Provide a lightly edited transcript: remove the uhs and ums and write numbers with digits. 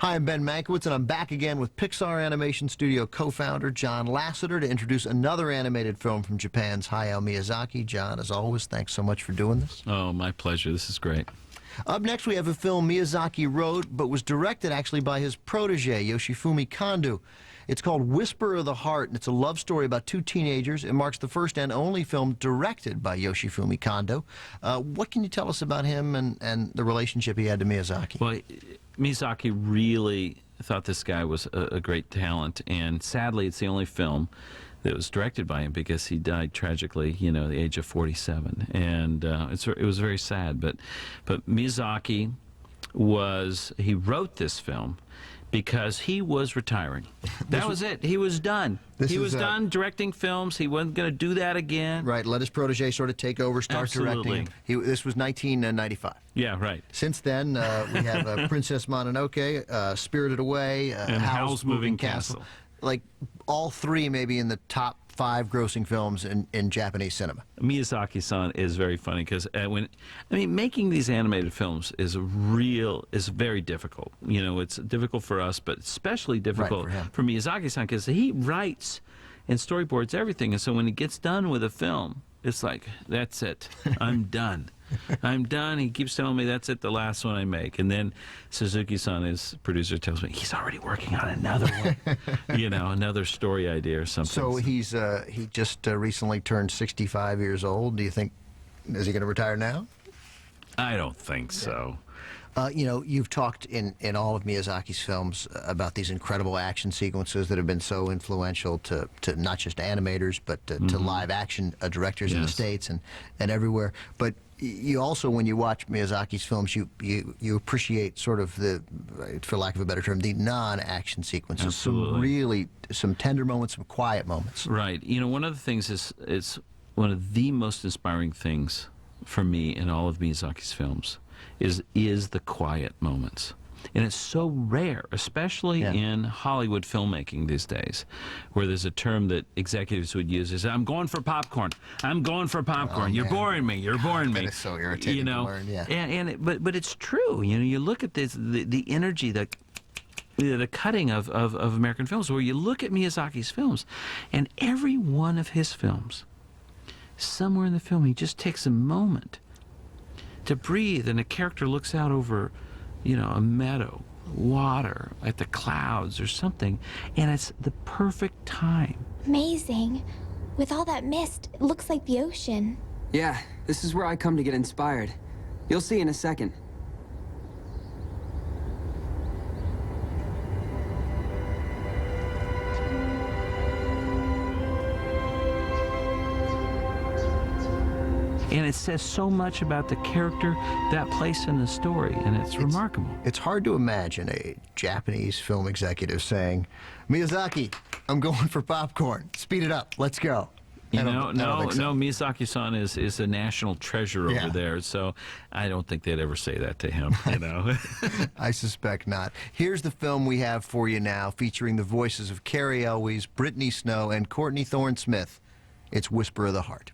Hi, I'm Ben Mankiewicz, and I'm back again with Pixar Animation Studio co-founder John Lasseter to introduce another animated film from Japan's Hayao Miyazaki. John, as always, thanks so much for doing this. Oh, my pleasure. This is great. Up next, we have a film Miyazaki wrote, but was directed actually by his protege, Yoshifumi Kondo. It's called Whisper of the Heart, and it's a love story about two teenagers. It marks the first and only film directed by Yoshifumi Kondo. What can you tell us about him and the relationship he had to Miyazaki? Well, Miyazaki really thought this guy was a great talent, and sadly, it's the only film that was directed by him because he died tragically, you know, at the age of 47, and it was very sad. But Miyazaki he wrote this film because he was retiring. That was it. He was done. He was done directing films. He wasn't going to do that again. Right. Let his protege sort of take over, start directing. This was 1995. Yeah, right. Since then, we have Princess Mononoke, Spirited Away, and Howl's Moving Castle. Like all three maybe in the top 5 grossing films in Japanese cinema. Miyazaki-san is very funny because making these animated films is very difficult. You know, it's difficult for us, but especially difficult for Miyazaki-san because he writes and storyboards everything. And so when he gets done with a film, it's like, that's it. I'm done. I'm done. He keeps telling me that's it, the last one I make. And then Suzuki-san, his producer, tells me he's already working on another one. You know, another story idea or something. So he just recently turned 65 years old. Do you think, is he going to retire now? I don't think so. You know, you've talked in all of Miyazaki's films about these incredible action sequences that have been so influential to not just animators, but to live action directors in the States and everywhere. But you also, when you watch Miyazaki's films, you appreciate sort of the, for lack of a better term, the non-action sequences. Absolutely. Some tender moments, some quiet moments. Right. You know, one of the things is one of the most inspiring things for me in all of Miyazaki's films is the quiet moments. And it's so rare, especially in Hollywood filmmaking these days, where there's a term that executives would use is, I'm going for popcorn. I'm going for popcorn. You're boring me. You're boring me. That is so irritating. You know, but it's true. You know, you look at this, the energy, the cutting of American films, where you look at Miyazaki's films, and every one of his films, somewhere in the film, he just takes a moment to breathe, and a character looks out over, you know, a meadow, water, at the clouds or something, and it's the perfect time. Amazing. With all that mist, it looks like the ocean. Yeah, this is where I come to get inspired. You'll see in a second. And it says so much about the character, that place in the story, and it's remarkable. It's hard to imagine a Japanese film executive saying, Miyazaki, I'm going for popcorn. Speed it up. Let's go. You know, no, Miyazaki-san is a national treasure over there, so I don't think they'd ever say that to him, you know. I suspect not. Here's the film we have for you now, featuring the voices of Cary Elwes, Brittany Snow, and Courtney Thorne Smith. It's Whisper of the Heart.